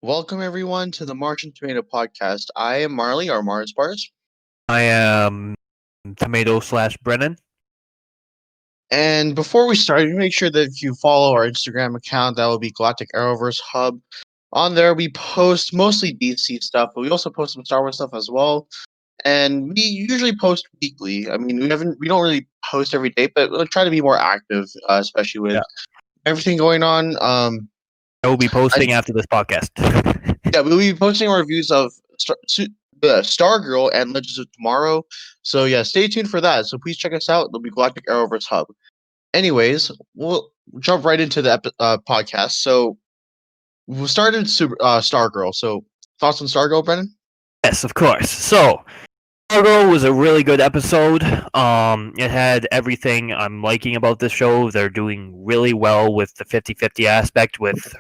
Welcome everyone to the Martian Tomato Podcast. I am Marley or Mars Bars. I am Tomato slash Brennan. And before we start, make sure that if you follow our Instagram account, that will be Galactic Arrowverse Hub. On there, we post mostly DC stuff, but we also post some Star Wars stuff as well. And we usually post weekly. I mean, we don't really post every day, but we'll try to be more active, especially with Yeah. everything going on. I will be I, posting after this podcast. Yeah, we'll be posting our reviews of Stargirl and Legends of Tomorrow. So yeah, stay tuned for that. So please check us out. It'll be Galactic Arrowverse Hub. Anyways, we'll jump right into the podcast. So we'll start in Stargirl. So thoughts on Stargirl, Brennan? Yes, of course. So, Fargo was a really good episode. It had everything I'm liking about this show. They're doing really well with the 50-50 aspect, with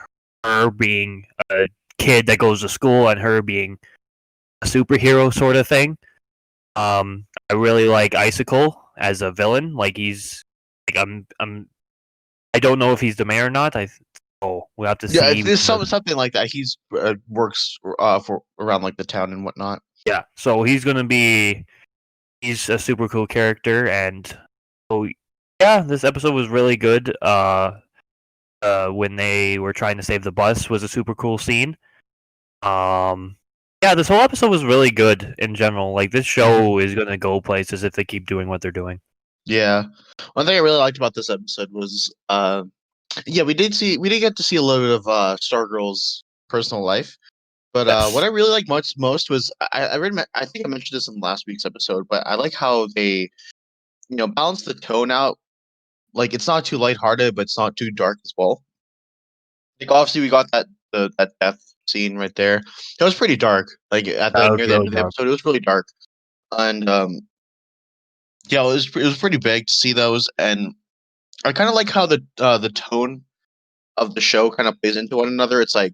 her being a kid that goes to school and her being a superhero sort of thing. I really like Icicle as a villain. Like I don't know if he's the mayor or not. We'll have to Yeah, see. it's something like that. He's works for around like the town and whatnot. Yeah, so he's a super cool character, and so yeah, this episode was really good. When they were trying to save the bus was a super cool scene. Um, yeah, this whole episode was really good in general. Like, this show is gonna go places if they keep doing what they're doing. Yeah, one thing I really liked about this episode was yeah, we did get to see a little bit of Stargirl's personal life. But what Yes. I really like most was I think I mentioned this in last week's episode, but I like how they balance the tone out. Like it's not too lighthearted, but it's not too dark as well. Like obviously we got that death scene right there. It was pretty dark. Like at the That was near the end really of the dark. episode, it was really dark, and yeah, it was pretty big to see those, and I kind of like how the tone of the show kind of plays into one another. It's like,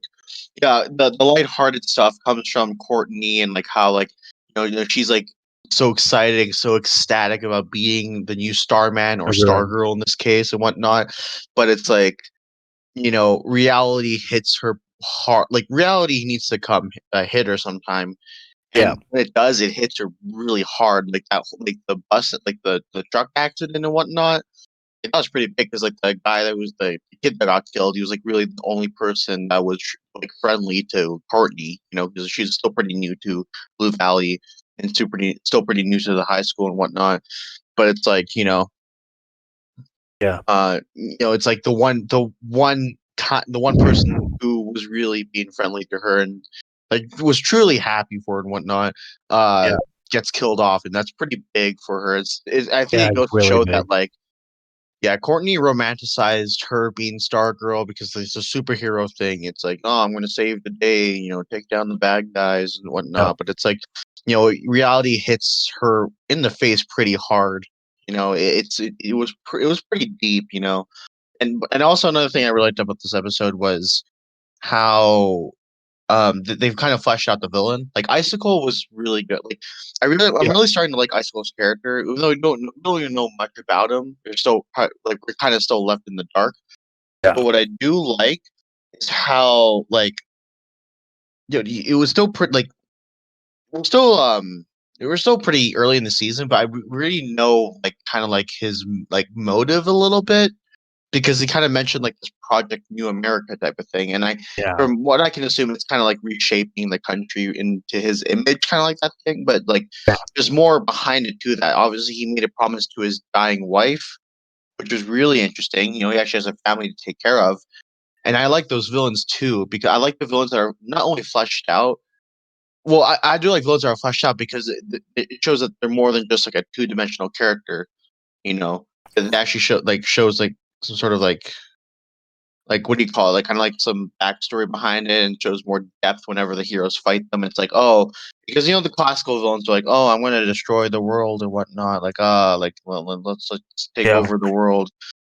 yeah, the lighthearted stuff comes from Courtney and like how like she's like so excited, so ecstatic about being the new Starman or Agreed. Stargirl in this case and whatnot. But it's like reality hits her hard. Like reality needs to come hit her sometime. Yeah. And when it does, it hits her really hard, like that, like the bus, like the truck accident and whatnot. That was pretty big because like the guy that was the kid that got killed, he was like really the only person that was like friendly to Courtney, because she's still pretty new to Blue Valley and still pretty new to the high school and whatnot. But it's like Yeah. it's like the one person who was really being friendly to her and like was truly happy for her and whatnot. Uh, Yeah. gets killed off, and that's pretty big for her. I think Yeah. it It's goes to really show big. that like yeah, Courtney romanticized her being Stargirl because it's a superhero thing. It's like, oh, I'm going to save the day, take down the bad guys and Yeah. whatnot. But it's like, reality hits her in the face pretty hard. It was pretty deep, and also another thing I really liked about this episode was how they've kind of fleshed out the villain. Like Icicle was really good. Like I'm Yeah. really starting to like Icicle's character, even though we don't even know much about him. We're kind of still left in the dark. Yeah. But what I do like is how like it was still pretty like we're still we're still pretty early in the season, but really know like kind of like his like motive a little bit because he kind of mentioned like this Project New America type of thing, and Yeah. from what I can assume, it's kind of like reshaping the country into his image, kind of like that thing. But like, Yeah. there's more behind it to that. Obviously, he made a promise to his dying wife, which was really interesting. He actually has a family to take care of, and I like those villains too because I like the villains that are not only fleshed out. Well, I do like villains that are fleshed out because it shows that they're more than just like a two-dimensional character. It actually shows like some sort of like what do you call it? Like kind of like some backstory behind it and shows more depth whenever the heroes fight them. It's like, oh, because the classical villains are like, oh, I'm going to destroy the world and whatnot. Like, well, let's take Yeah. over the world,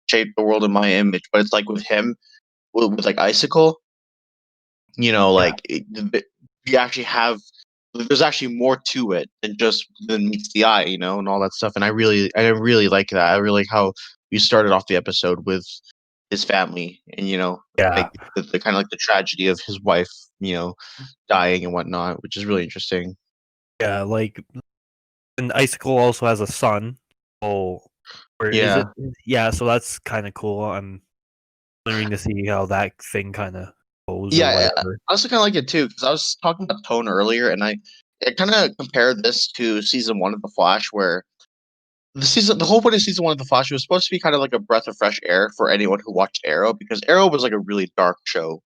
shape the world in my image. But it's like with him, with like Icicle, Yeah. like you actually have. There's actually more to it than meets the eye, and all that stuff. And I really like that. I really like how you started off the episode with his family, and Yeah, like the kind of like the tragedy of his wife, dying and whatnot, which is really interesting. yeah. Like, and Icicle also has a son. Oh, or is it? Yeah, Yeah, so that's kind of cool. I'm wondering to see how that thing kind of goes or yeah. I whatever. also kind of like it too because I was talking about tone earlier, and I kind of compared this to season one of The Flash, where the whole point of season one of The Flash was supposed to be kind of like a breath of fresh air for anyone who watched Arrow, because Arrow was like a really dark show.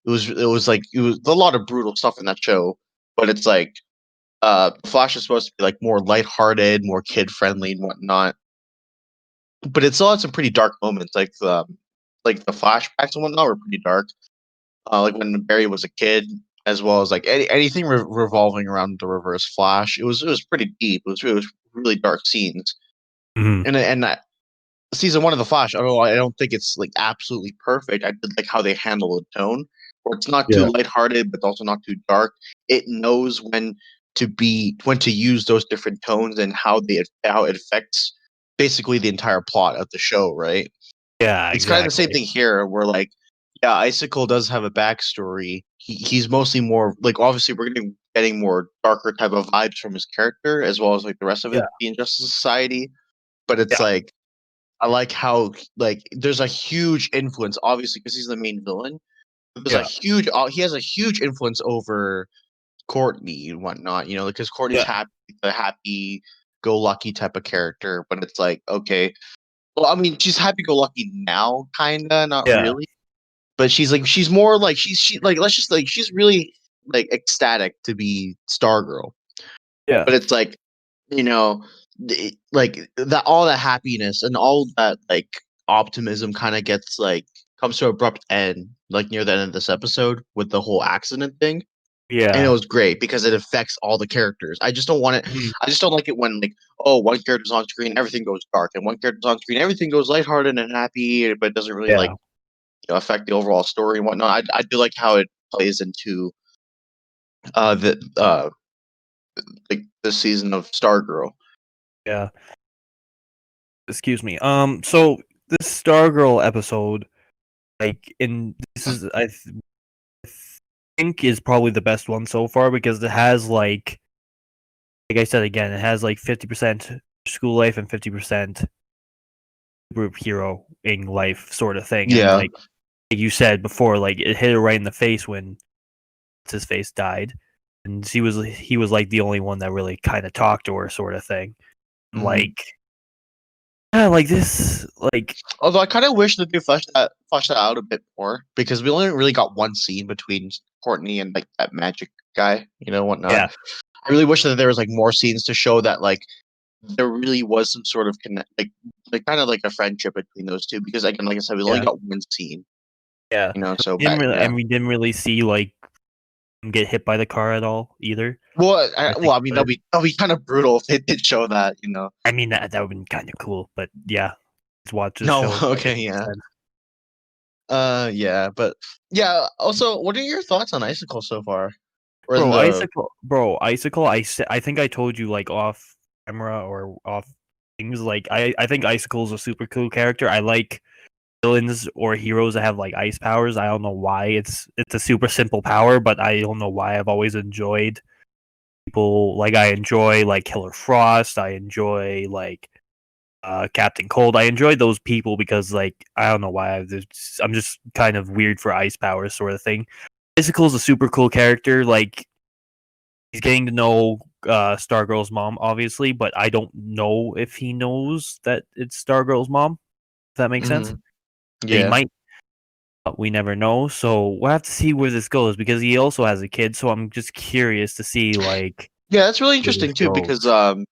It was a lot of brutal stuff in that show, but it's like Flash is supposed to be like more lighthearted, more kid friendly and whatnot. But it still had some pretty dark moments, like the flashbacks and whatnot were pretty dark. Like when Barry was a kid, as well as like anything revolving around the Reverse Flash. It was pretty deep. It was really dark scenes. Mhm. And season one of the Flash, although I don't think it's like absolutely perfect, I did like how they handle the tone, where it's not too Yeah, lighthearted, but also not too dark. It knows when to use those different tones and how it affects basically the entire plot of the show, right? yeah, It's kind of the same exactly. thing here, where like, yeah, Icicle does have a backstory. He's mostly more like, obviously we're getting more darker type of vibes from his character, as well as like the rest of Yeah, the Injustice Society. But it's yeah, like I like how like there's a huge influence, obviously, because he's the main villain. But yeah, he has a huge influence over Courtney and whatnot. Because Courtney's yeah, happy-go-lucky type of character. But it's like, okay, well, I mean, she's happy-go-lucky now, kinda, not yeah, really. But she's more like she like let's just like she's really like ecstatic to be Stargirl. yeah, But it's like, you know, like that all that happiness and all that like optimism kind of gets like comes to abrupt end like near the end of this episode with the whole accident thing. And it yeah. was great because it affects all the characters. I just don't want it. Mhm. I just don't like it when like, oh, one character's on screen, everything goes dark, and one character's on screen, everything goes lighthearted and happy, but it doesn't really like Yeah, affect the overall story and whatnot. I do like how it plays into the like the season of Stargirl. yeah. Excuse me. So this Stargirl episode, like, in this is think is probably the best one so far because it has like I said again, it has like 50% school life and 50% group hero in life sort of thing. And Yeah. like you said before, like it hit her right in the face when his face died, and he was like the only one that really kind of talked to her sort of thing. hmm Like, yeah, like this, like, Although I kind of wish that they fleshed that out a bit more, because we only really got one scene between Courtney and like that magic guy, whatnot. yeah, I really wish that there was like more scenes to show that like there really was some sort of connect, like kind of like a friendship between those two. Because again, like I said, we only yeah, got one scene, yeah. So Didn't really, yeah. and we didn't really see like him get hit by the car at all either. I Well, think I mean, about it. that'll be kind of brutal if they did show that. I mean that would have been kind of cool, but yeah, let's watch this No, show, so I guess okay, it makes yeah. sense. Yeah, but yeah. Also, what are your thoughts on Icicle so far? Or in Bro, the Icicle. I think I told you like off camera or off things. Like I think Icicle is a super cool character. I like villains or heroes that have like ice powers. I don't know why. It's a super simple power, but I don't know why I've always enjoyed people like I enjoy like Killer Frost. I enjoy like Captain Cold. I enjoy those people because like I don't know why I'm just kind of weird for ice powers sort of thing. Icicle is a super cool character. Like he's getting to know Stargirl's mom, obviously, but I don't know if he knows that it's Stargirl's mom. If that makes sense. Mhm. He Yeah. might, but we never know. So we'll have to see where this goes because he also has a kid. So I'm just curious to see like Yeah, that's really where this interesting too, because goes.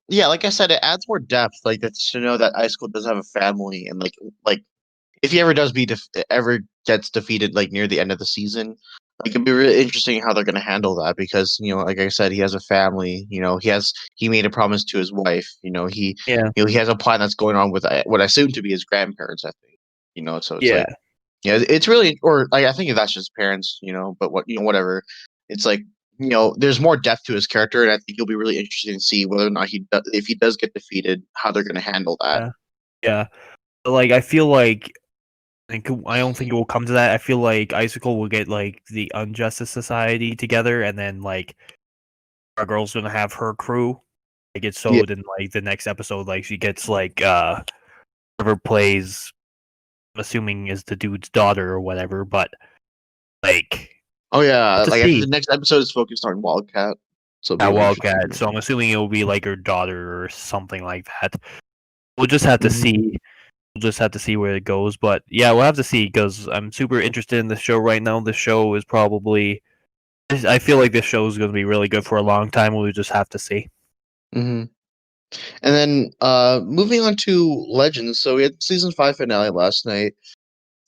yeah, like I said, it adds more depth. Like that's to know that Icicle does have a family, and like if he ever does ever gets defeated like near the end of the season, like it'd be really interesting how they're gonna handle that, because like I said, he has a family. He made a promise to his wife. Yeah, he has a plan that's going on with what I assume to be his grandparents. I think. So it's yeah, like, yeah, it's really, or like I think that's just parents. But whatever. It's like, there's more depth to his character, and I think it'll be really interesting to see whether or not if he does get defeated, how they're gonna handle that. yeah, yeah. But, like I feel like I don't think it will come to that. I feel like Icicle will get like the Unjustice Society together, and then like our girl's gonna have her crew. It gets Yeah. sold in like the next episode. Like she gets like whoever plays, I'm assuming is the dude's daughter or whatever. But like Oh yeah, to like I think see the next episode is focused on Wildcat, so it'll be that really interesting. Wildcat, so I'm assuming it will be like her daughter or something like that. We'll just have to Hmm. see. We'll just have to see where it goes. But yeah, we'll have to see because I'm super interested in the show right now. The show is probably. I feel like this show is going to be really good for a long time. We'll just have to see. Hmm. And then moving on to Legends. So we had season 5 finale last night,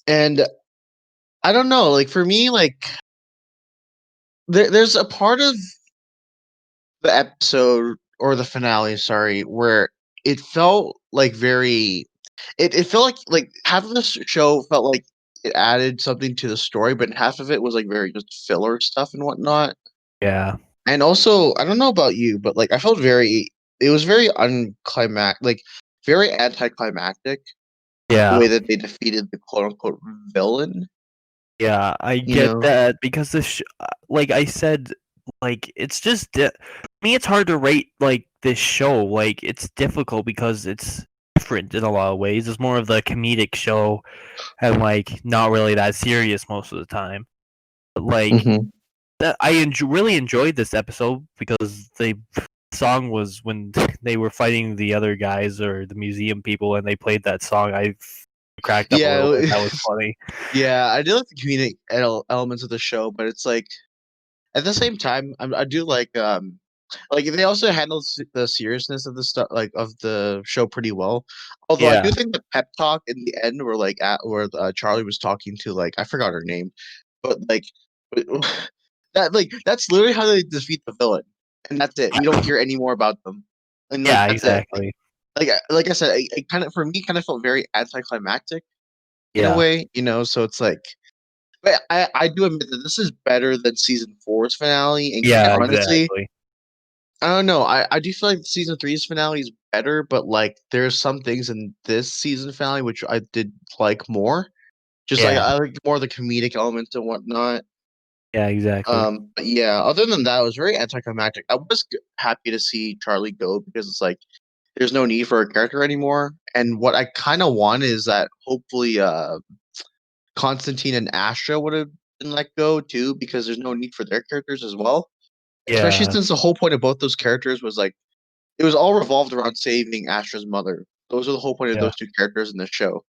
and I don't know, like for me, like there's a part of the episode or the finale, sorry, where it felt like very it felt like half of the show felt like it added something to the story, but half of it was like very just filler stuff and whatnot. Yeah. And also, I don't know about you, but like I felt very it was very unclimactic, like very anticlimactic the way Yeah. that they defeated the quote unquote villain, Yeah, I you get know? that because like I said, like it's just me. It's hard to rate like this show. Like it's difficult because it's different in a lot of ways. It's more of the comedic show and like not really that serious most of the time. But like Hmm. really enjoyed this episode because the song was when they were fighting the other guys or the museum people and they played that song. I cracked up a little Yeah, bit. That was funny. yeah, I do like the comedic elements of the show, but it's like at the same time, I do like they also handle the seriousness of the stuff like of the show pretty well. Although I Yeah, do think the pep talk in the end, where like at where Charlie was talking to like I forgot her name, but like that like that's literally how they defeat the villain, and that's it. We don't hear any more about them, and like yeah, that's it. exactly. Like I said, it kind of for me kind of felt very anticlimactic in a Yeah, way, you know. So it's like but I do admit that this is better than season four's finale, and quite yeah, honestly, exactly. I don't know. I do feel like season three's finale is better, but like there's some things in this season finale which I did like more. Just like Yeah, I like more of the comedic elements and whatnot. yeah, exactly. But yeah, other than that, it was very anticlimactic. I was happy to see Charlie go because it's like there's no need for a character anymore. And what I kind of want is that hopefully, Constantine and Astra would have been let go too because there's no need for their characters as well. Especially Yeah, since the whole point of both those characters was like it was all revolved around saving Astra's mother. Those are the whole point of yeah, those two characters in the show.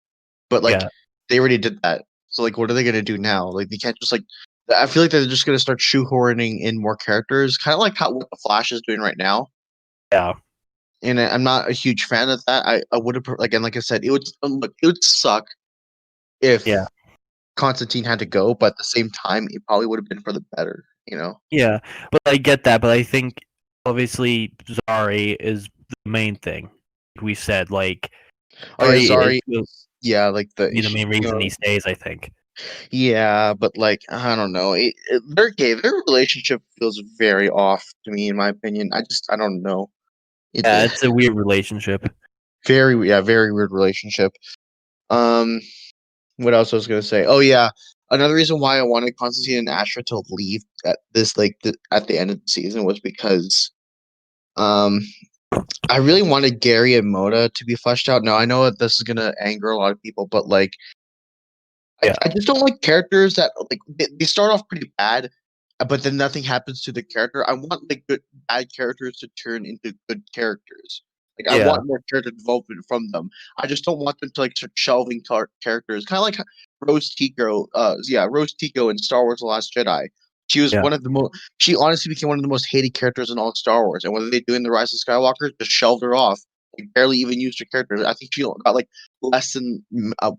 But like yeah, they already did that. So like what are they gonna do now? Like they can't just like I feel like they're just gonna start shoehorning in more characters, kind of like how what the Flash is doing right now. yeah, And I'm not a huge fan of that. I would have like and like I said, it would look it would suck if yeah, Constantine had to go, but at the same time, it probably would have been for the better. You know? yeah. But I get that. But I think obviously Zari is the main thing. We said like Oh yeah, Zari is sorry. will Yeah, like the be the issues main with reason he the stays. I think. yeah, but like I don't know. Their gay their relationship feels very off to me, in my opinion. I don't know. It Yeah, it's a weird relationship. very yeah, very weird relationship. Um, what else I was gonna say? Oh yeah, another reason why I wanted Constantine and Astra to leave at this at the end of the season was because um I really wanted Gary and Moda to be fleshed out. Now I know that this is gonna anger a lot of people, but like Yeah, I just don't like characters that like they start off pretty bad, but then nothing happens to the character. I want like good bad characters to turn into good characters. Like I yeah, want more character development from them. I just don't want them to like start shelving characters. Kind of like Rose Tico. Yeah, Rose Tico in Star Wars: The Last Jedi. She was yeah, one of the most. She honestly became one of the most hated characters in all of Star Wars. And what did they do in the Rise of Skywalker? Just shelved her off. Like barely even used her character. I think she got like less than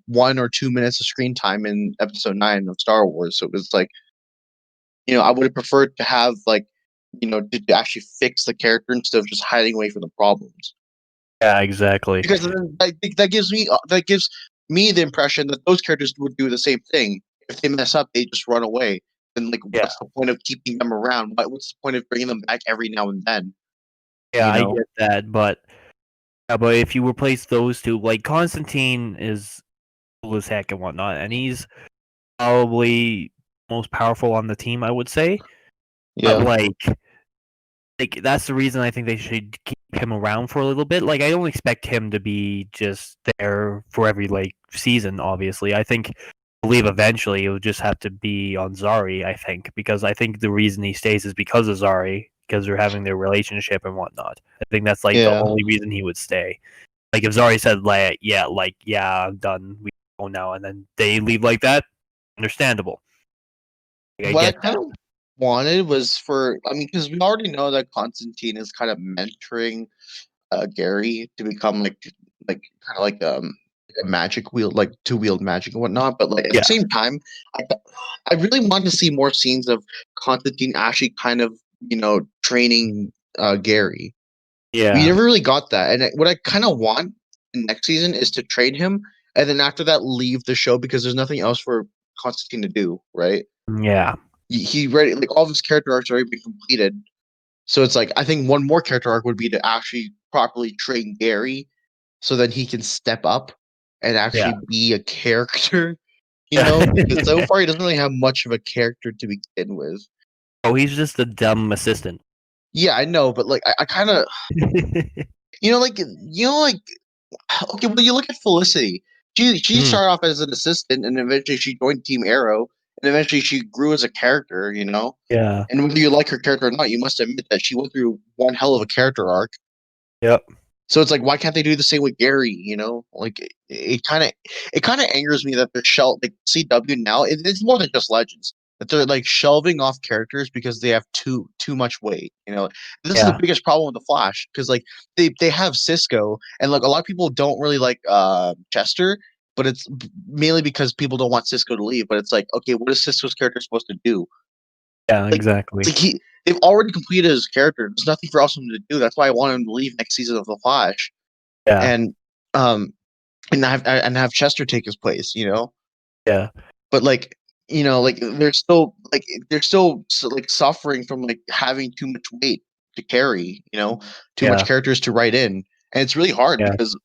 1 or 2 minutes of screen time in episode 9 of Star Wars. So it was like, I would have preferred to have like, to actually fix the character instead of just hiding away from the problems. yeah, exactly. Because then that gives me the impression that those characters would do the same thing. If they mess up, they just run away. Then like, Yeah, what's the point of keeping them around? What's the point of bringing them back every now and then? yeah, You I know? get that, but yeah, but if you replace those two, like Constantine is cool as heck and whatnot, and he's probably most powerful on the team, I would say. But Yeah. like that's the reason I think they should keep him around for a little bit. Like I don't expect him to be just there for every like season. Obviously, I think I believe eventually it will just have to be on Zari. I think because I think the reason he stays is because of Zari because they're having their relationship and whatnot. I think that's like the Yeah. only reason he would stay. Like if Zari said like I'm done, we go now, and then they leave like that, understandable. Like, I What I get kind that. of wanted was I mean, because we already know that Constantine is kind of mentoring Gary to become like kind of like a magic wheel, like two-wheeled magic and whatnot. But like at the Yeah, same time, I I really want to see more scenes of Constantine actually kind of training Gary. We yeah, never really got that, and what I kind of want in next season is to trade him, and then after that leave the show because there's nothing else for Constantine to do, right? yeah, He ready like all of his character arcs already been completed. So it's like I think one more character arc would be to actually properly train Gary so that he can step up and yeah. actually be a character, Yeah. because so far he doesn't really have much of a character to begin with. Oh, he's just a dumb assistant. Yeah, I know, but like I kind of like okay, well you look at Felicity. She Mhm. started off as an assistant and eventually she joined Team Arrow and eventually she grew as a character. Yeah. And whether you like her character or not, you must admit that she went through one hell of a character arc. Yep. So it's like, why can't they do the same with Gary? Like it kind of angers me that they're like CW now. It's more than just Legends that they're like shelving off characters because they have too much weight. This is the Yeah. biggest problem with the Flash because like they have Cisco and like a lot of people don't really like Chester, but it's mainly because people don't want Cisco to leave. But it's like, okay, what is Cisco's character supposed to do? Yeah. Like, Exactly. like they've already completed his character. There's nothing for else for him to do. That's why I want him to leave next season of The Flash, Yeah. and um, and have Chester take his place. Yeah. But like they're still like suffering from like having too much weight to carry. Too much Yeah. characters to write in, and it's really hard Yeah. because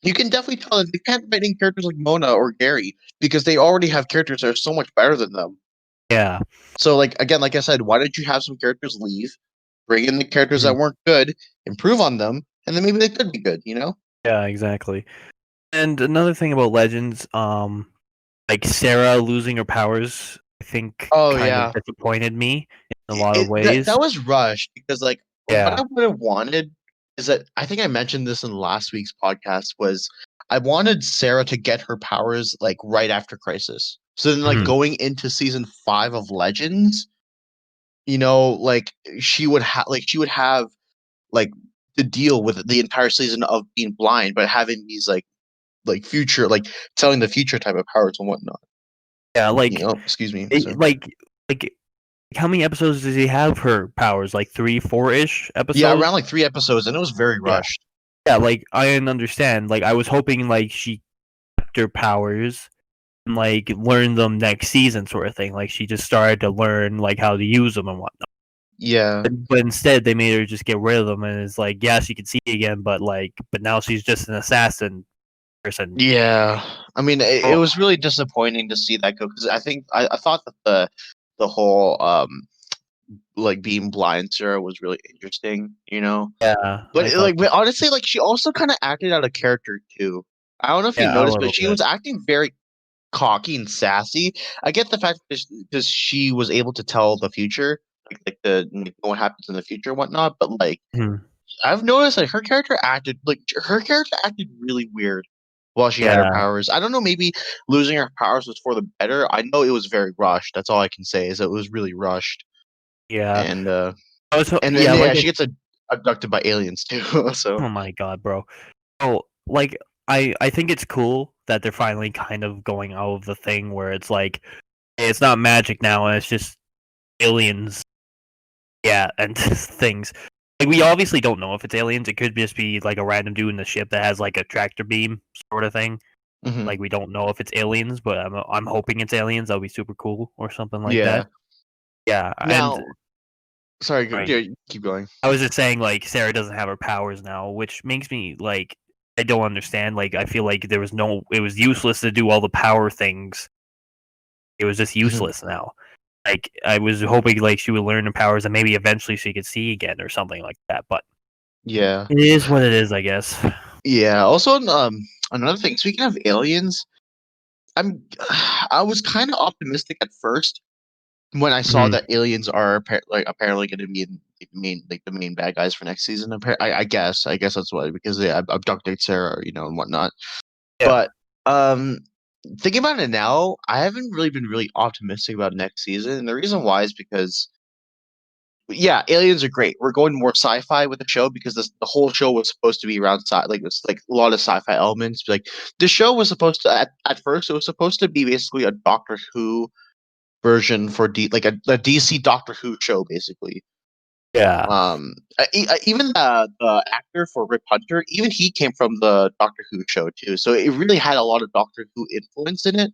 you can definitely tell that they can't write in characters like Mona or Gary because they already have characters that are so much better than them. Yeah. So like again, like I said, why don't you have some characters leave, bring in the characters Mhm. that weren't good, improve on them, and then maybe they could be good? Yeah. Exactly. And another thing about Legends, like Sarah losing her powers, I think Oh kind of yeah, disappointed me in a it, lot of it that ways. that was rushed because like what Yeah. I would have wanted is that I think I mentioned this in last week's podcast was I wanted Sarah to get her powers like right after Crisis. So then like Mhm. going into season 5 of Legends, like she would have like to deal with the entire season of being blind, but having these like future, like telling the future type of powers and whatnot. Yeah. Like, Excuse me. it, So like, how many episodes does he have her powers? Like three, four-ish yeah, episodes. around like 3 episodes, and it was very Yeah. rushed. Yeah. Like I didn't understand. Like I was hoping like she kept her powers and like learn them next season, sort of thing. Like she just started to learn like how to use them and whatnot. Yeah, But instead, they made her just get rid of them, and it's like, yeah, she can see again, but now she's just an assassin person. yeah. I mean, it Oh, was really disappointing to see that go because I thought that the whole like being blind Sarah was really interesting. yeah, But I thought, like, but honestly, like she also kind of acted out of character too. I don't know if you yeah, a noticed, but little she bit. was acting very cocky and sassy. I get the fact that because she was able to tell the future, like what happens in the future and whatnot. But like, Mhm. I've noticed like her character acted really weird while she had her Yeah, powers. I don't know, maybe losing her powers was for the better. I know it was very rushed. That's all I can say is that it was really rushed. yeah. And and then Yeah, yeah, like, she gets abducted by aliens too. So oh my god, bro. Oh, like, I think it's cool that they're finally kind of going out of the thing where it's like, hey, it's not magic now, and it's just aliens. Yeah, and things. Like, we obviously don't know if it's aliens. It could just be like a random dude in the ship that has like a tractor beam sort of thing. mhm. Like we don't know if it's aliens, but I'm hoping it's aliens. That'll be super cool or something like Yeah. that. Yeah, and Now, sorry, sorry, yeah, keep going. I was just saying like Sarah doesn't have her powers now, which makes me like. I don't understand. Like, I feel like it was useless to do all the power things. It was just Mhm. useless now. Like, I was hoping like she would learn the powers and maybe eventually she could see again or something like that. But Yeah. it is what it is, I guess. Yeah. Also, another thing. Speaking of aliens, I'm I was kind of optimistic at first when I saw Mhm. that aliens are apparently going to be the main bad guys for next season. I guess that's why because they abducted Sarah, and whatnot. Yeah, But thinking about it now, I haven't really been really optimistic about next season, and the reason why is because yeah, aliens are great. We're going more sci-fi with the show because the whole show was supposed to be around like it's like a lot of sci-fi elements. Like the show was supposed to at first it was supposed to be basically a Doctor Who version for like a DC Doctor Who show basically. yeah, Even the actor for Rip Hunter, even he came from the Doctor Who show too. So it really had a lot of Doctor Who influence in it.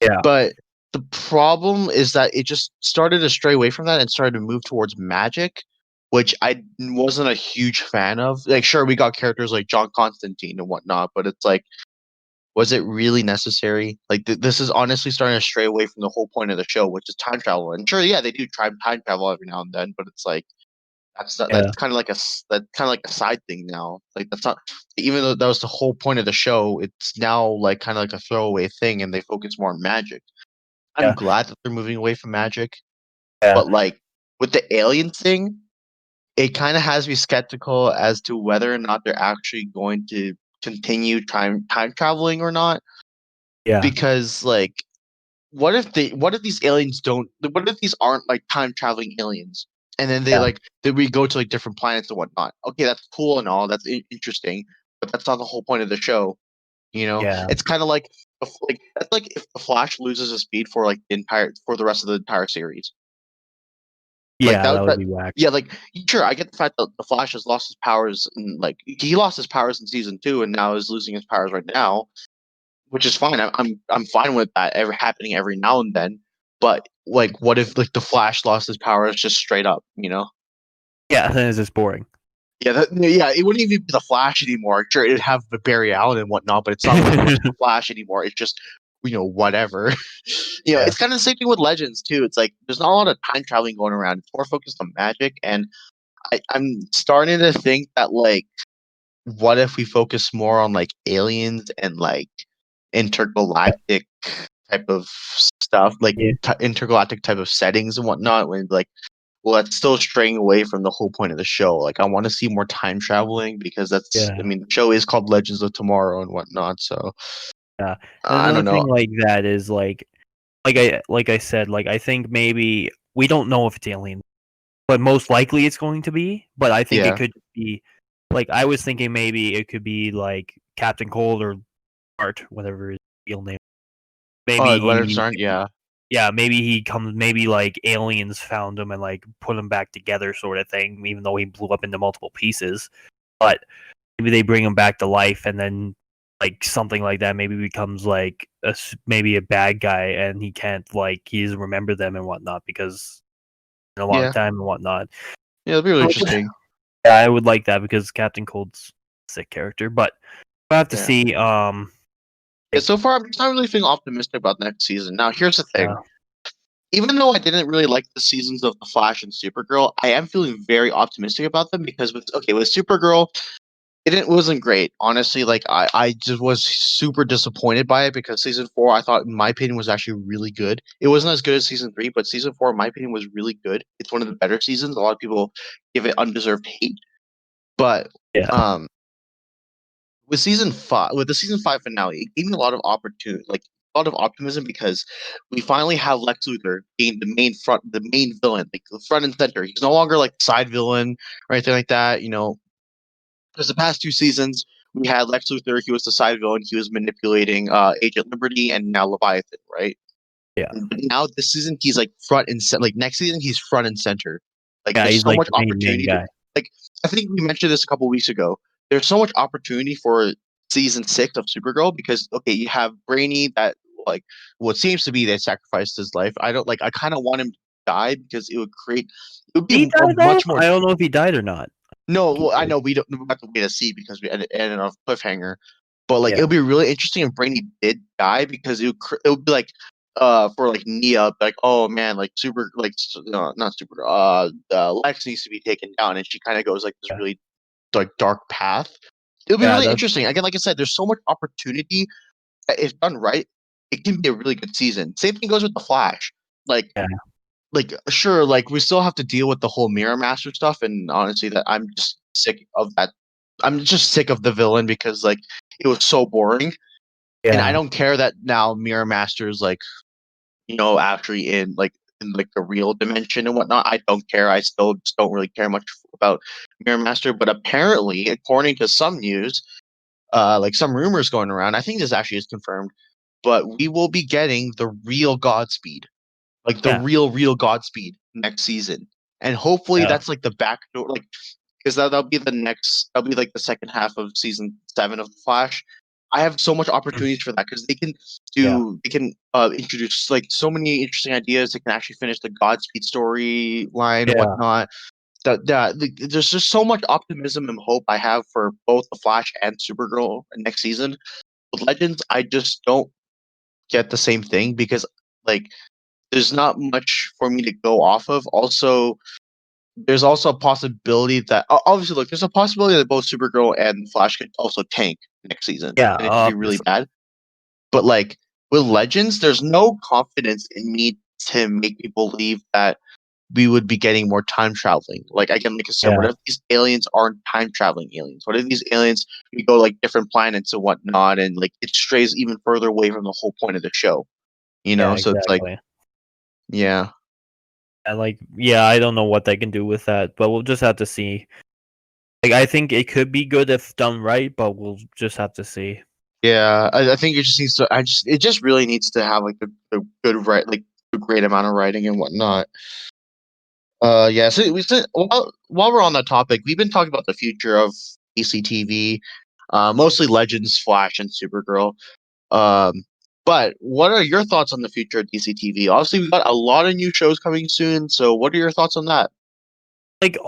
yeah, But the problem is that it just started to stray away from that and started to move towards magic, which I wasn't a huge fan of. Like, sure, we got characters like John Constantine and whatnot, but it's like, was it really necessary? Like, this is honestly starting to stray away from the whole point of the show, which is time travel. And sure, yeah, they do try time travel every now and then, but it's like yeah, that's kind of like that's kind of like a side thing now. Like that's not even though that was the whole point of the show. It's now like kind of like a throwaway thing, and they focus more on magic. I'm yeah, glad that they're moving away from magic, yeah, but like with the alien thing, it kind of has me skeptical as to whether or not they're actually going to continue time traveling or not. yeah, Because like, what if these aliens don't? What if these aren't like time traveling aliens? And then yeah, then we go to like different planets and whatnot. Okay, that's cool and all. That's interesting, but that's not the whole point of the show. yeah, It's kind of like that's like if the Flash loses his speed for like the rest of the entire series. Like yeah. That would be whack. yeah, like sure, I get the fact that the Flash has lost his powers and like he lost his powers in season 2 and now is losing his powers right now, which is fine. I'm fine with that ever happening every now and then. But like, what if like the Flash lost his powers just straight up? Yeah, then it's just boring. Yeah, yeah, it wouldn't even be the Flash anymore. Sure, it'd have the Barry Allen and whatnot, but it's not really much of the Flash anymore. It's just whatever. Yeah, It's kind of the same thing with Legends too. It's like there's not a lot of time traveling going around. It's more focused on magic, and I'm starting to think that like, what if we focus more on like aliens and like intergalactic type of stuff, like yeah, intergalactic type of settings and whatnot? When like, well, that's still straying away from the whole point of the show. Like, I want to see more time traveling because I yeah, mean, the show is called Legends of Tomorrow and whatnot. So yeah. And I another don't know. thing like that is like I said, like I think maybe we don't know if it's alien, but most likely it's going to be. But I think it Yeah. could be like I was thinking maybe it could be like Captain Cold or Art, whatever his real name. Oh, Maybe Leonard he Starn. Yeah. yeah, maybe he comes maybe like aliens found him and like put him back together sort of thing, even though he blew up into multiple pieces. But maybe they bring him back to life and then like something like that maybe becomes like maybe a bad guy and he can't like he doesn't remember them and whatnot because in a long Yeah. time and whatnot. Yeah. It'll be really interesting. Yeah, I would like that because Captain Cold's a sick character, but I have to Yeah. see. Yeah. Like, So far, I'm just not really feeling optimistic about next season. Now, here's the yeah, thing. Even though I didn't really like the seasons of The Flash and Supergirl, I am feeling very optimistic about them because with Supergirl, it wasn't great. Honestly, like I just was super disappointed by it because season 4 I thought in my opinion was actually really good. It wasn't as good as season 3, but season 4 in my opinion was really good. It's one of the better seasons. A lot of people give it undeserved hate. But yeah, um with the season 5 finale, it gave me a lot of opportunity, like a lot of optimism because we finally have Lex Luthor being the main villain, like the front and center. He's no longer like the side villain or anything like that. Because the past 2 seasons we had Lex Luthor, he was the side villain, he was manipulating Agent Liberty and now Leviathan, right? yeah, But now this season he's like front and center. Like next season he's front and center. Like yeah. there's He's so like much the main opportunity to guy. like. I think we mentioned this a couple weeks ago. There's so much opportunity for season 6 of Supergirl because okay, you have Brainy that like what seems to be they sacrificed his life. I don't like. I kind of want him to die because it would create. It would be He a died though. much more. I don't know if he died or not. No, well, I know we have to wait to see because we ended on a cliffhanger. But like Yeah, it'll be really interesting if Brainy did die because it would be like for like Nia like oh man like super like no not super Lex needs to be taken down and she kind of goes like this yeah, really like dark path. It'll be yeah. really That's interesting. Again, like I said, there's so much opportunity. If done right, it can be a really good season. Same thing goes with the Flash. Like yeah, sure, like we still have to deal with the whole Mirror Master stuff, and honestly, that I'm just sick of that. I'm just sick of the villain because like it was so boring, and I yeah, don't care that now Mirror Master is like actually in like the real dimension and whatnot. I don't care. I still just don't really care much about Mirror Master, but apparently, according to some news, like some rumors going around, I think this actually is confirmed, but we will be getting the real Godspeed like the yeah, real Godspeed next season, and hopefully yeah, that's like the backdoor, like because that'll be the next, that'll be like the second half of season 7 of the Flash. I have so much mm, opportunities for that because yeah, they can introduce like so many interesting ideas. They can actually finish the Godspeed storyline and yeah, whatnot. There's just so much optimism and hope I have for both the Flash and Supergirl next season. With Legends, I just don't get the same thing because like there's not much for me to go off of. Also, there's also a possibility that obviously, look, there's a possibility that both Supergirl and Flash could also tank next season, yeah. and it could be really Obviously, bad. But like with Legends, there's no confidence in me to make me believe that we would be getting more time traveling. Like again, like I said, what yeah, if these aliens aren't time traveling aliens? What if these aliens we go like different planets and whatnot, and like it strays even further away from the whole point of the show? yeah, So it's like, exactly. yeah. And like, yeah, I don't know what they can do with that, but we'll just have to see. Like, I think it could be good if done right, but we'll just have to see. Yeah, I think it just needs to. It just really needs to have like a good like a great amount of writing and whatnot. Yeah. So while we're on that topic, we've been talking about the future of ECTV, mostly Legends, Flash, and Supergirl. Um, but what are your thoughts on the future of DCTV? Obviously, we've got a lot of new shows coming soon. So, what are your thoughts on that? Like,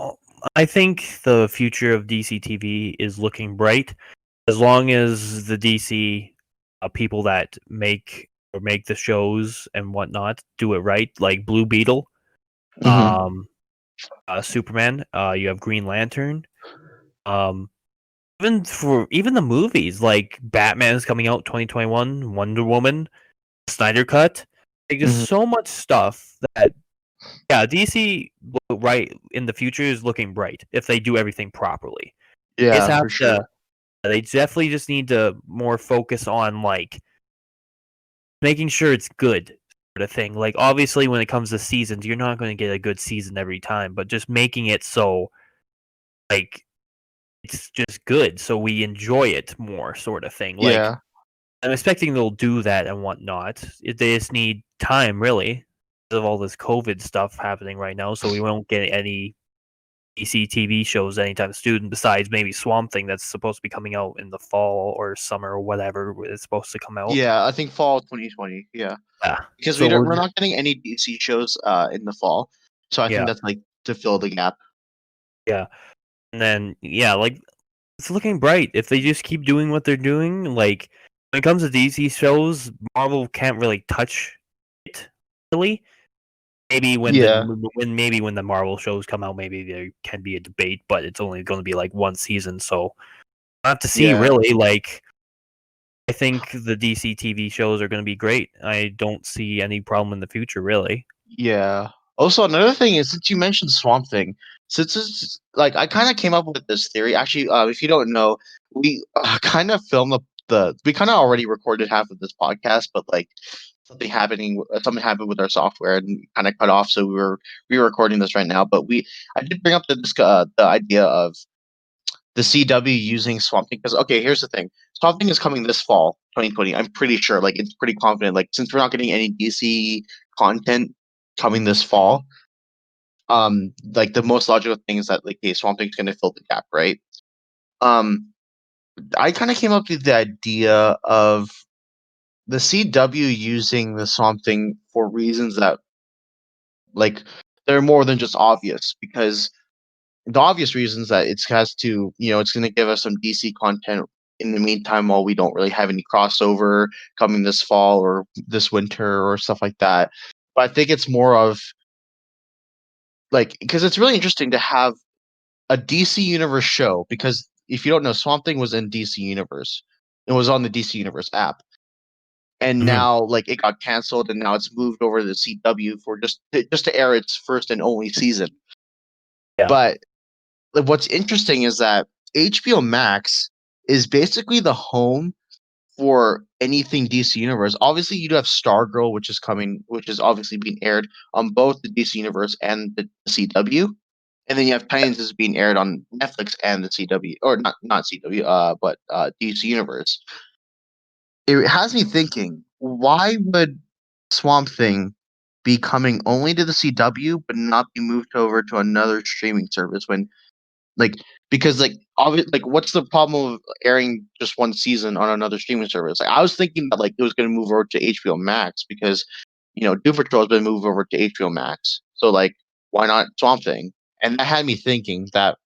I think the future of DC TV is looking bright as long as the DC people that make the shows and whatnot do it right. Like Blue Beetle, Hmm. um, Superman. You have Green Lantern. Um, even the movies like Batman is coming out 2021, Wonder Woman, Snyder Cut. Like there's Hmm. so much stuff that yeah, DC right in the future is looking bright if they do everything properly. They just Yeah, have for to sure. they definitely just need to more focus on like making sure it's good sort of thing. Like obviously when it comes to seasons, you're not going to get a good season every time, but just making it so like it's just good so we enjoy it more sort of thing. Like Yeah, I'm expecting they'll do that and whatnot. They just need time, really, because of all this COVID stuff happening right now. So we won't get any DC TV shows anytime soon. Besides maybe Swamp Thing that's supposed to be coming out in the fall or summer or whatever it's supposed to come out. yeah. I think fall 2020. Yeah. Yeah. Because So we're we're not getting any DC shows in the fall, so I think yeah that's like to fill the gap. yeah, and then yeah, like it's looking bright if they just keep doing what they're doing. Like when it comes to DC shows, Marvel can't really touch it really. Maybe Yeah, when the Marvel shows come out, maybe there can be a debate, but it's only going to be like one season, so I have to see. yeah, Really, like I think the DC TV shows are going to be great. I don't see any problem in the future, really. yeah. Also, another thing is since you mentioned Swamp Thing, since it's like I kind of came up with this theory. Actually, if you don't know, we kind of filmed we kind of already recorded half of this podcast, but like something happened with our software and kind of cut off, so we were re-recording this right now. But I did bring up the idea of the CW using Swamp Thing because okay, here's the thing: Swamp Thing is coming this fall, 2020. I'm pretty sure, like it's pretty confident. Like since we're not getting any DC content coming this fall, like the most logical thing is that like okay, Swamp Thing's going to fill the gap, right? Um, I kind of came up with the idea of the CW using the Swamp Thing for reasons that like they're more than just obvious because the obvious reasons that it has to, it's going to give us some DC content in the meantime while we don't really have any crossover coming this fall or this winter or stuff like that. But I think it's more of like because it's really interesting to have a DC Universe show because if you don't know, Swamp Thing was in DC Universe. It was on the DC Universe app. And Mhm. now like it got canceled and now it's moved over to the CW for just to air its first and only season. Yeah. But like, what's interesting is that HBO Max is basically the home for anything DC Universe. Obviously, you do have Stargirl, which is coming, which is obviously being aired on both the DC Universe and the CW. And then you have Titans is being aired on Netflix and the CW, or not CW, but DC Universe. It has me thinking, why would Swamp Thing be coming only to the CW but not be moved over to another streaming service when like because like what's the problem of airing just one season on another streaming service? Like I was thinking that like it was going to move over to HBO Max because Doom Patrol has been moved over to HBO Max. So like why not Swamp Thing? And that had me thinking that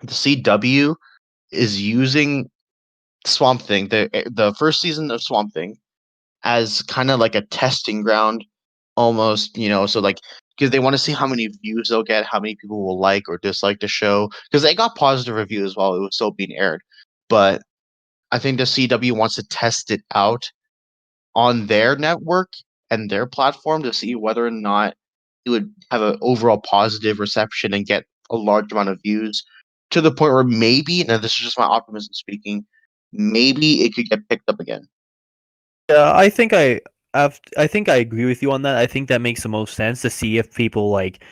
the CW is using Swamp Thing, the first season of Swamp Thing, as kind of like a testing ground, almost, so like because they want to see how many views they'll get, how many people will like or dislike the show, because they got positive reviews while it was still being aired. But I think the CW wants to test it out on their network and their platform to see whether or not it would have an overall positive reception and get a large amount of views to the point where maybe, now this is just my optimism speaking, maybe it could get picked up again. Yeah, I think I agree with you on that. I think that makes the most sense to see if people like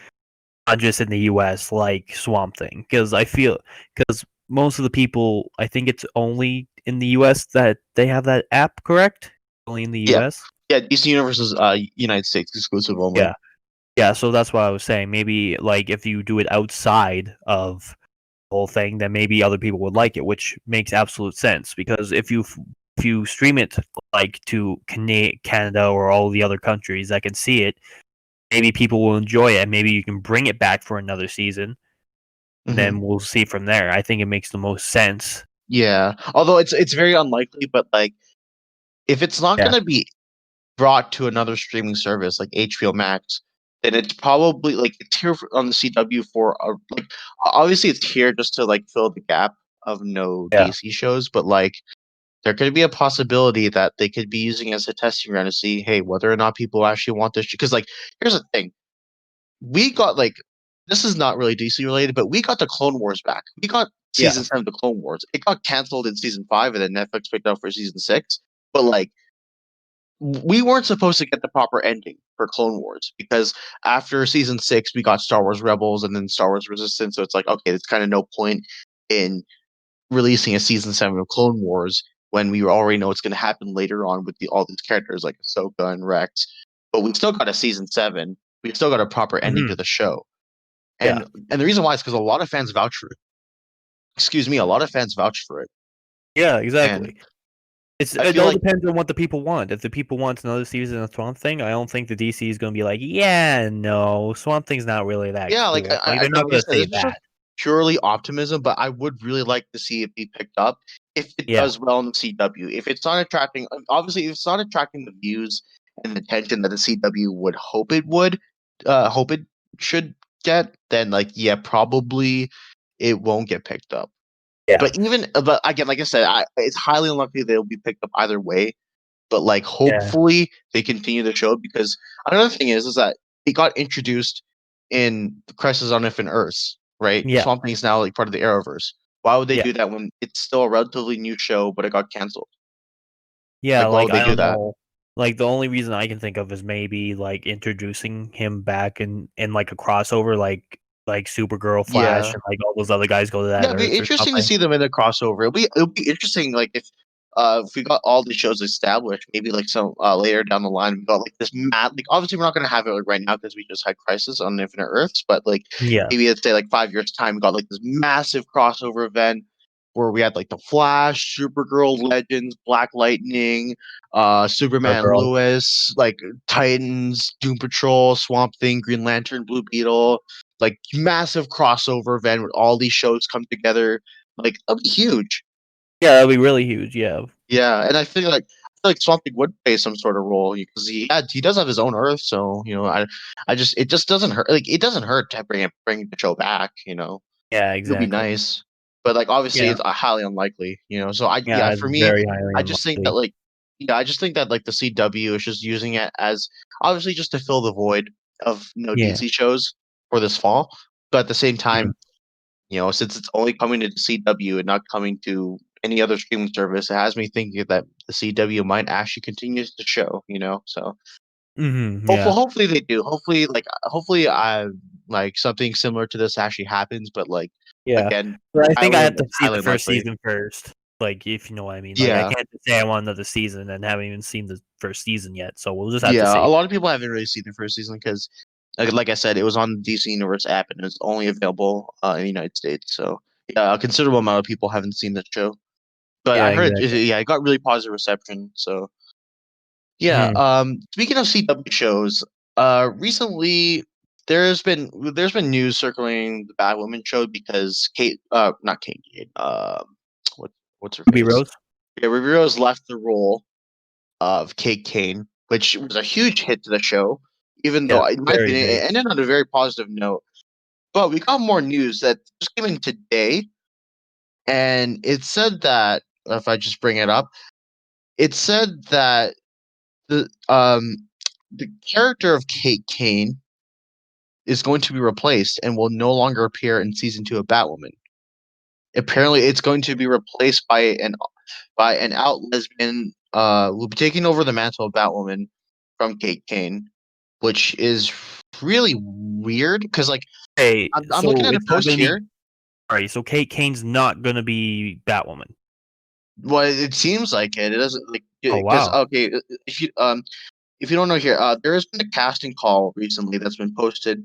not just in the US like Swamp Thing because I feel because most of the people I think it's only in the US that they have that app, correct? Only in the Yeah. US? Yeah, DC Universe is United States exclusive only. Yeah. Yeah, so that's what I was saying. Maybe like if you do it outside of the whole thing, then maybe other people would like it, which makes absolute sense because if you stream it like to Canada or all the other countries that can see it, maybe people will enjoy it and maybe you can bring it back for another season. Hmm. Then we'll see from there. I think it makes the most sense. Yeah, although it's very unlikely, but like if it's not Yeah. going to be brought to another streaming service like HBO Max, then it's probably like it's here on the CW for like obviously it's here just to like fill the gap of no Yeah. DC shows, but like there could be a possibility that they could be using it as a testing ground to see, hey, whether or not people actually want this. Because like here's the thing, we got like this is not really DC related, but we got the Clone Wars back. We got Yeah. season 7 of the Clone Wars. It got canceled in season 5, and then Netflix picked up for season 6. But like we weren't supposed to get the proper ending for Clone Wars because after season 6, we got Star Wars Rebels and then Star Wars Resistance. So it's like okay, there's kind of no point in releasing a season 7 of Clone Wars when we already know what's going to happen later on with all these characters like Ahsoka and Rex. But we still got a season 7. We still got a proper ending Hmm. to the show. Yeah. And the reason why is because a lot of fans vouch for it. Excuse me, a lot of fans vouch for it, Yeah, and exactly. I It feel all like depends on what the people want. If the people want another season of Swamp Thing, I don't think the DC is going to be like, yeah, no, Swamp Thing's not really that yeah, like cool. Like they're again, not like I going to said, say this is that. just purely optimism, but I would really like to see it be picked up if it Yeah. does well in the CW. If it's not attracting, obviously, if it's not attracting the views and the attention that the CW would, hope it should get, then like yeah, probably it won't get picked up. Yeah. But again, like I said, it's highly unlikely they'll be picked up either way. But like Yeah. hopefully they continue the show because another thing is that it got introduced in Crisis on Infinite Earths, right? Yeah. Swamp Thing is now like part of the Arrowverse. Why would they Yeah. do that when it's still a relatively new show, but it got canceled? Yeah, Like, why like would they I do don't that? know. Like the only reason I can think of is maybe like introducing him back in like a crossover like Supergirl, Flash, Yeah, and like all those other guys go to yeah, that it'd be Earth or interesting to something. see them in a crossover. It'll be interesting, like if we got all the shows established, maybe like some later down the line we got like this mad like obviously we're not gonna have it like right now because we just had Crisis on Infinite Earths, but like Yeah. maybe let's say like 5 years time we got like this massive crossover event where we had like the Flash, Supergirl, Legends, Black Lightning, Superman, Girl. Lewis, like Titans, Doom Patrol, Swamp Thing, Green Lantern, Blue Beetle. like massive crossover event where all these shows come together. Like that'd be huge. Yeah, that'd be really huge. Yeah. Yeah, and I feel like Swamp Thing would play some sort of role because he does have his own Earth, so I just it just doesn't hurt. Like it doesn't hurt to bring the show back. Yeah, It would be exactly. nice, but like obviously Yeah. it's highly unlikely. So Yeah, it's for me, very highly I just think that unlikely. like yeah, I just think that like the CW is just using it as obviously just to fill the void of Yeah. DC shows for this fall, but at the same Mhm. time, since it's only coming to the CW and not coming to any other streaming service, it has me thinking that the CW might actually continue to show. So Yeah. hopefully they do. Hopefully, I like something similar to this actually happens. But like Yeah. again, But I think I highly have to see highly the first unlikely. season first. Like, if you know what I mean. Like, I Yeah, can't just say I want another season and haven't even seen the first season yet. So we'll just have to yeah. A see. lot of people haven't really seen the first season because, like I said, it was on the DC Universe app and it's only available in the United States. So yeah, a considerable amount of people haven't seen the show. But Yeah, I heard exactly. yeah, it got really positive reception. So yeah. Mhm. Speaking of CW shows, recently there's been news circling the Batwoman show because not Kate, what what's her Ruby face? Rose. Yeah, Ruby Rose left the role of Kate Kane, which was a huge hit to the show. Even Yeah, though, in my very opinion, big. it ended on a very positive note. But we got more news that just came in today, and it said that if I just bring it up, it said that the the character of Kate Kane is going to be replaced and will no longer appear in season 2 of Batwoman. Apparently, it's going to be replaced by an out lesbian who will be taking over the mantle of Batwoman from Kate Kane, which is really weird because like Hey, I'm looking so at a it's not post gonna be here. sorry. So Kate Kane's not gonna be Batwoman. Well, it seems like it. It doesn't like Oh because wow. okay, if you don't know here, there has been a casting call recently that's been posted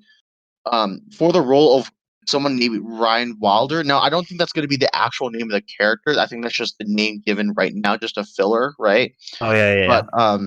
for the role of someone named Ryan Wilder. Now, I don't think that's going to be the actual name of the character. I think that's just the name given right now, just a filler, right? Oh yeah, yeah, But yeah.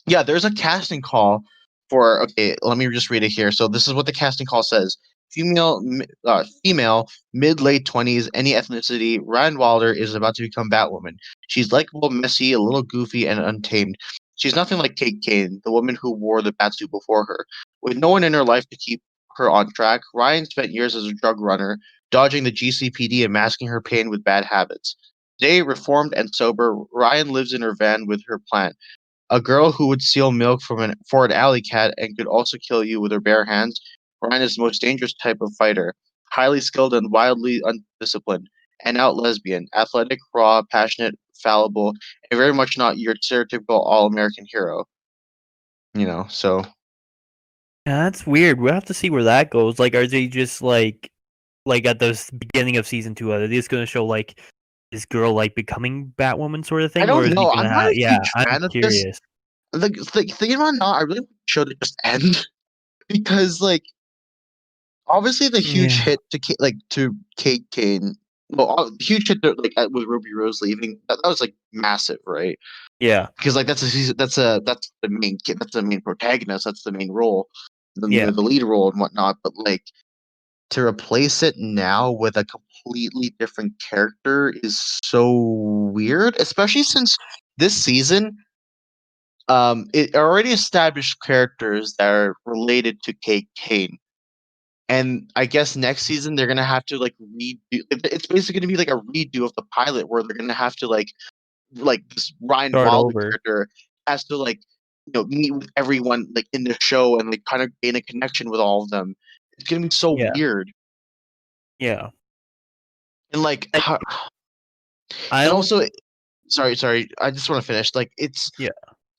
yeah, there's a casting call for. Okay, let me just read it here. So this is what the casting call says: female, mid late 20s, any ethnicity. Ryan Wilder is about to become Batwoman. She's likable, messy, a little goofy, and untamed. She's nothing like Kate Kane, the woman who wore the batsuit before her. With no one in her life to keep her on track, Ryan spent years as a drug runner, dodging the GCPD and masking her pain with bad habits. Today, reformed and sober, Ryan lives in her van with her plant, a girl who would steal milk for an alley cat and could also kill you with her bare hands. Ryan is the most dangerous type of fighter, highly skilled and wildly undisciplined, an out lesbian, athletic, raw, passionate, fallible, and very much not your stereotypical all-American hero. So Yeah, that's weird. We'll have to see where that goes. Like, are they just like at the beginning of season 2? Are they just gonna show like this girl like becoming Batwoman sort of I thing, or don't is he know. I'm gonna not have? a Yeah, huge I'm fan of this. curious. Thinking about it now, I really want the show to just end because like obviously, the huge Yeah, hit to Kate Kane. Well, huge hit with Ruby Rose leaving. That was like massive, right? yeah, Because like that's the main protagonist. That's the main role, yeah, the lead role and whatnot. But like to replace it now with a completely different character is so weird, especially since this season, it already established characters that are related to Kate Kane. And I guess next season they're gonna have to like redo. It's basically gonna be like a redo of the pilot where they're gonna have to like this Ryan start Wilder over. character has to like meet with everyone like in the show and like kind of gain a connection with all of them. It's gonna be so Yeah, weird yeah. and like I, I and don't. also sorry I just want to finish like Yeah,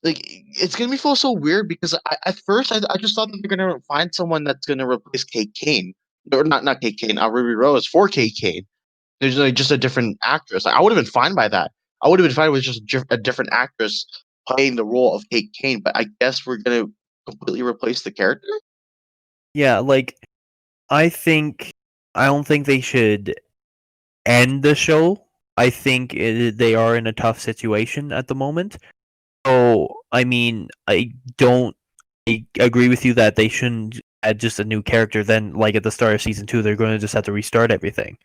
it's gonna be feel so weird because at first I just thought that they're gonna find someone that's gonna replace Kate Kane or not Kate Kane, Ruby Rose for Kate Kane. There's like just a different actress. Like, I would have been fine by that. I would have been fine with just a different actress playing the role of Kate Kane. But I guess we're gonna completely replace the character. yeah. Like, I think I don't think they should end the show. I think they are in a tough situation at the moment. So, I mean, I don't. I agree with you that they shouldn't add just a new character, then like at the start of season 2, they're going to just have to restart everything.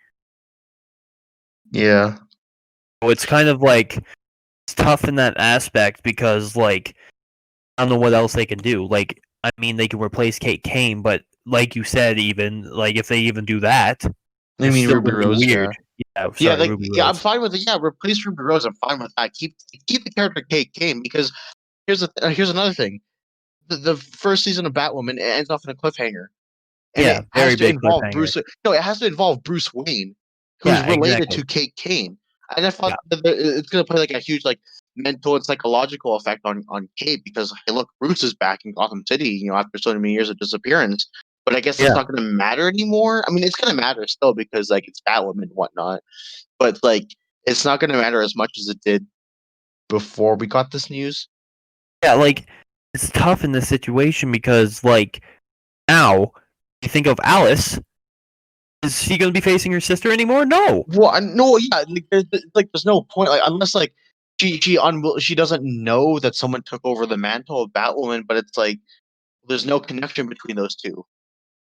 Yeah. So it's kind of like it's tough in that aspect because like I don't know what else they can do. Like I mean, they can replace Kate Kane, but like you said, even like if they even do that, I it's mean still Ruby going to be Rose, weird. yeah. Yeah, Yeah, sorry, like Ruby yeah, I'm Rose. fine with it. Yeah, replace Ruby Rose. I'm fine with that. Keep the character Kate Kane because here's another thing. The first season of Batwoman ends off in a cliffhanger, and Yeah, it has very to big involve cliffhanger. Bruce. No, it has to involve Bruce Wayne, who's Yeah, related exactly. to Kate Kane. And I thought Yeah, that it's going to play like a huge like mental and psychological effect on Kate because hey, look, Bruce is back in Gotham City. After so many years of disappearance. But I guess it's yeah. not going to matter anymore. I mean, it's going to matter still because like it's Batwoman and whatnot. But like, it's not going to matter as much as it did before we got this news. Yeah, like it's tough in this situation because like now you think of Alice, is she going to be facing her sister anymore? No. Well, no, yeah, there's no point, like unless like she doesn't know that someone took over the mantle of Batwoman, but it's like there's no connection between those two.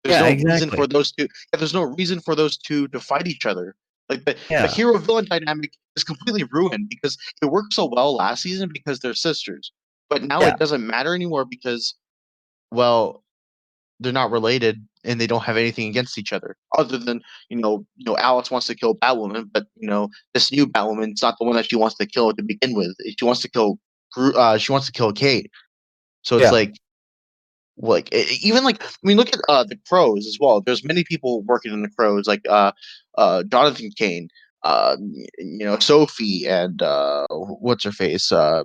There's Yeah, no reason exactly. for those two. Yeah, there's no reason for those two to fight each other. Like the Yeah, hero villain dynamic is completely ruined because it worked so well last season because they're sisters, but now yeah, it doesn't matter anymore because well they're not related and they don't have anything against each other other than Alice wants to kill Batwoman, but this new Batwoman's not the one that she wants to kill to begin with. She wants to kill she wants to kill Kate. So it's yeah, even like I mean look at the Crows as well. There's many people working in the Crows like Jonathan Kane, Sophie and what's her face uh,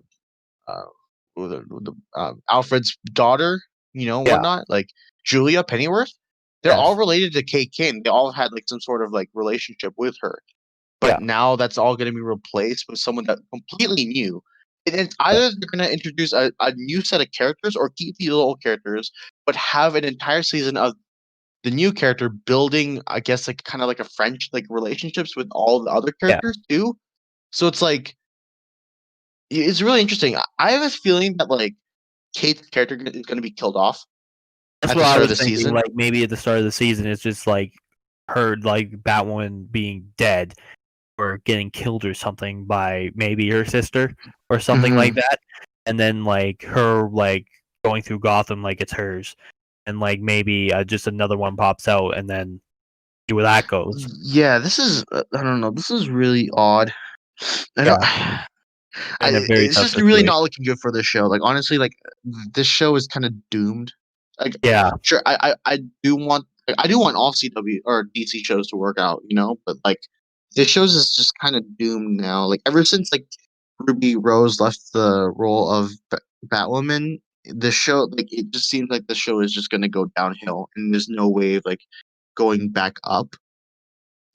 Alfred's daughter, yeah, whatnot, like Julia Pennyworth. They're all yes, related to Kate Kane. They all had like some sort of like relationship with her. But yeah, now that's all going to be replaced with someone that completely new. And it's yeah, either they're going to introduce a new set of characters or keep the old characters, but have an entire season of the new character building, I guess, like kind of like a French like relationships with all the other yeah. characters too. So it's like it's really interesting. I have a feeling that like Kate's character is going to be killed off That's at what the I start of was the thinking. season. Like maybe at the start of the season, it's just like her like Batwoman being dead or getting killed or something by maybe her sister or something like Hmm. that, and then like her like going through Gotham like it's hers, and like maybe just another one pops out, and then see where that goes. Yeah, this is I don't know. This is really odd. I don't. Yeah, in a very It's tough just really not situation. looking good for this show. Like honestly, like this show is kind of doomed. Like Yeah, sure, I do want all CW or DC shows to work out, but like this shows is just kind of doomed now. Like ever since like Ruby Rose left the role of Batwoman, the show like it just seems like the show is just going to go downhill, and there's no way of like going back up.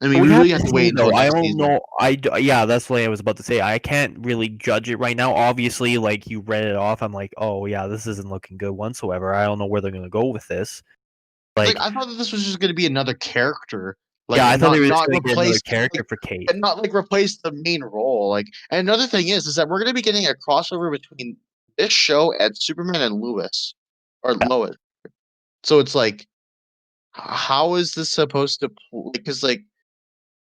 I mean, we we have really to have to see wait until though. I next don't season. know. Yeah, that's what I was about to say. I can't really judge it right now. Obviously, like you read it off, I'm like, oh yeah, this isn't looking good whatsoever. I don't know where they're gonna go with this. Like Like, I thought that this was just going to be another character, like yeah, I thought they not were just not gonna get another replace character like for Kate. and not like replace the main role. Like, and another thing is that we're going to be getting a crossover between this show and Superman and Lewis or Yeah, Lois. So it's like, how is this supposed to? Because like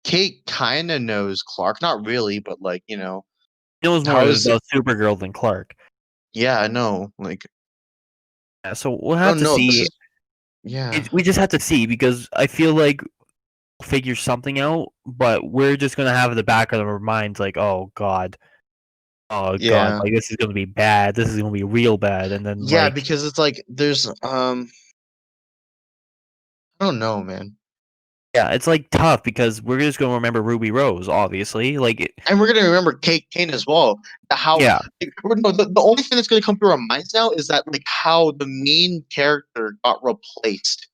Kate kind of knows Clark, not really, but like he knows more how is it? about Supergirl than Clark. Yeah, I know. Like, Yeah, so we'll I have don't to know. This see. is yeah. We just have to see because I feel like we'll figure something out, but we're just gonna have in the back of our minds like, oh god, Yeah. like this is gonna be bad. This is gonna be real bad, and then Yeah, like because it's like there's I don't know, man. yeah, it's like tough because we're just gonna remember Ruby Rose, obviously. And we're gonna remember Kate Kane as well. How Yeah, like, no, the only thing that's gonna come through our minds now is that like how the main character got replaced,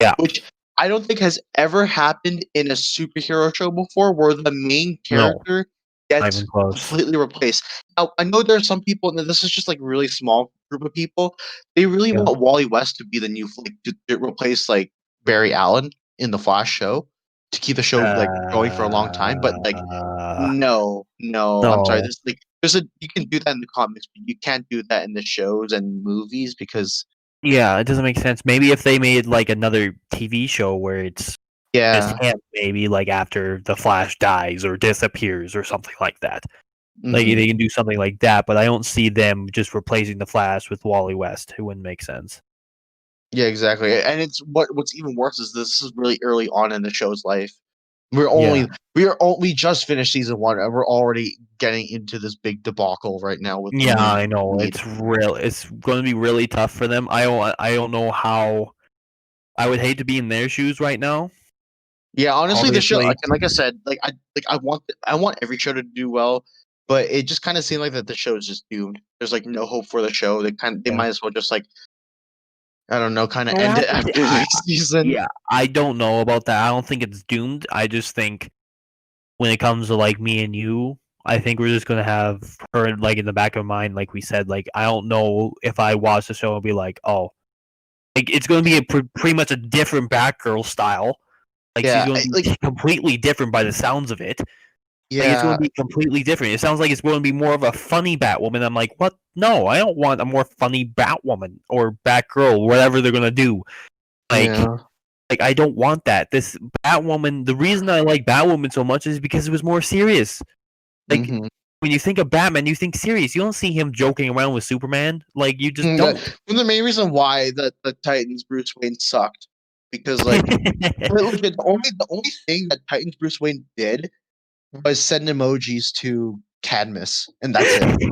yeah, which I don't think has ever happened in a superhero show before, where the main no, character not gets even close. completely replaced. Now I know there are some people, and this is just like really small group of people. They really Yeah. want Wally West to be the new like to replace like Barry Allen in the Flash show to keep the show like going for a long time, but like Uh, no, no, I'm sorry. no. There's a you can do that in the comics, but you can't do that in the shows and movies because Yeah, it doesn't make sense. Maybe if they made like another TV show where it's just Yeah. him, maybe like after the Flash dies or disappears or something like that. Like Hmm. they can do something like that, but I don't see them just replacing the Flash with Wally West. It wouldn't make sense. Yeah, exactly. And it's what's even worse is this is really early on in the show's life. Yeah. We just finished season one and we're already getting into this big debacle right now with the Yeah, new I know. lead. It's going to be really tough for them. I don't know how I would hate to be in their shoes right now. Yeah, honestly, the show, Obviously. like I said, I want every show to do well, but it just kind of seemed like that the show is just doomed. There's like no hope for the show. They Yeah. might as well just like I don't know, kind of I end have it to say, after next season. yeah, I don't know about that. I don't think it's doomed. I just think when it comes to like me and you, I think we're just gonna have her like in the back of mind, like we said. Like I don't know if I watch the show and be like, oh, like it's gonna be pretty much a different Batgirl style. Like she's Yeah, gonna be like completely different by the sounds of it. Like it's going yeah, to be completely different. It sounds like it's going to be more of a funny Batwoman. I'm like, what? No, I don't want a more funny Batwoman or Batgirl, whatever they're going to do. Like, yeah. like I don't want that. This Batwoman. The reason I like Batwoman so much is because it was more serious. Like Hmm. when you think of Batman, you think serious. You don't see him joking around with Superman. Like you just don't. The main reason why the Titans Bruce Wayne sucked because like the only thing that Titans Bruce Wayne did was send emojis to Cadmus, and that's it.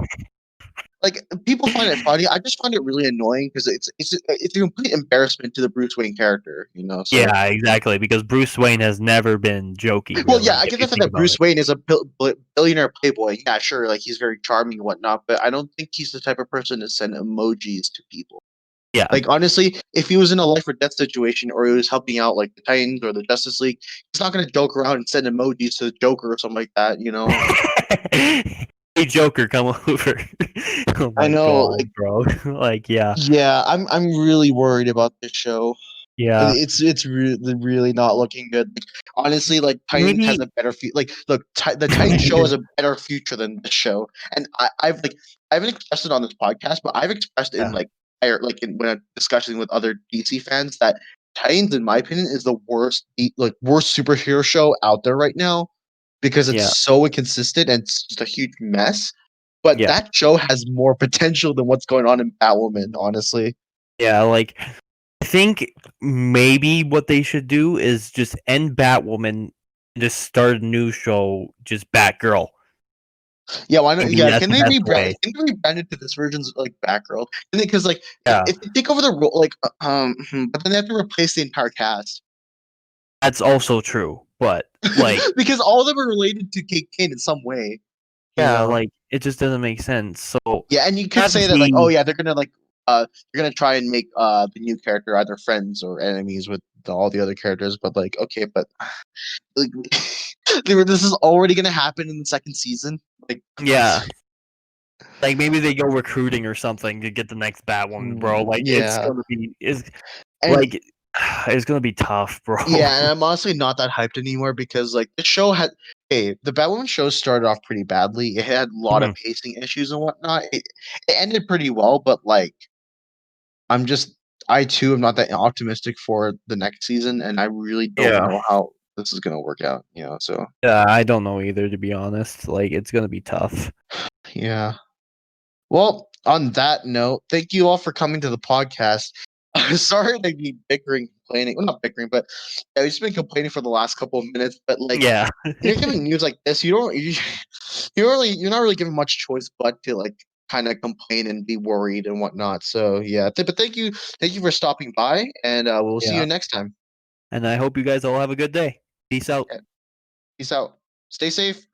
Like people find it funny. I just find it really annoying because it's a complete embarrassment to the Bruce Wayne character, you know. So, Yeah, exactly. Because Bruce Wayne has never been jokey, well, yeah, really, I if get you the fact think that about Bruce it. Wayne is a billionaire playboy. Yeah, sure, like he's very charming and whatnot, but I don't think he's the type of person to send emojis to people. Yeah. Like honestly, if he was in a life or death situation or he was helping out like the Titans or the Justice League, he's not gonna joke around and send emojis to the Joker or something like that, you know. Hey Joker, come over. Oh I my know, like, god, bro. Like, yeah, yeah, I'm really worried about this show. yeah. It's really not looking good. Like, honestly, like Titan has Maybe. a better like look, the Titan show has a better future than this show. And I haven't expressed it on this podcast, but I've expressed in Yeah, like when I'm discussing with other DC fans that Titans, in my opinion, is the worst superhero show out there right now because it's yeah, so inconsistent and it's just a huge mess. But yeah, that show has more potential than what's going on in Batwoman, honestly. yeah. Like, I think maybe what they should do is just end Batwoman and just start a new show, just Batgirl. Yeah, why not? Maybe Yeah, that's can the they best rebrand? way. Can they rebrand it to this version's like Batgirl? And because like Yeah, if they take over the role, but then they have to replace the entire cast that's also true. But like, because all of them are related to Kate Kane in some way. You yeah, know? like it just doesn't make sense. So Yeah, and you I could have to say that like, oh see. yeah, they're gonna try and make the new character either friends or enemies with all the other characters, but like okay, but like this is already gonna happen in the second season. Like, Yeah, like maybe they go recruiting or something to get the next Batwoman, bro. Like it's yeah, gonna be is and like it's gonna be tough, bro. yeah, and I'm honestly not that hyped anymore because like the show had the Batwoman show started off pretty badly. It had a lot of Mhm. pacing issues and whatnot. It ended pretty well, but like I'm just I too am not that optimistic for the next season, and I really don't Yeah. know how this is gonna work out. You know, so Yeah, I don't know either to be honest. Like it's gonna be tough. yeah. Well, on that note, thank you all for coming to the podcast. Sorry to be bickering, complaining. Well, not bickering, but yeah, we've just been complaining for the last couple of minutes. But like, Yeah. when you're giving news like this, you're not really given much choice but to like kind of complain and be worried and whatnot. So yeah, but thank you for stopping by, and we'll see Yeah. you next time. And I hope you guys all have a good day. Peace out. Yeah, peace out. Stay safe.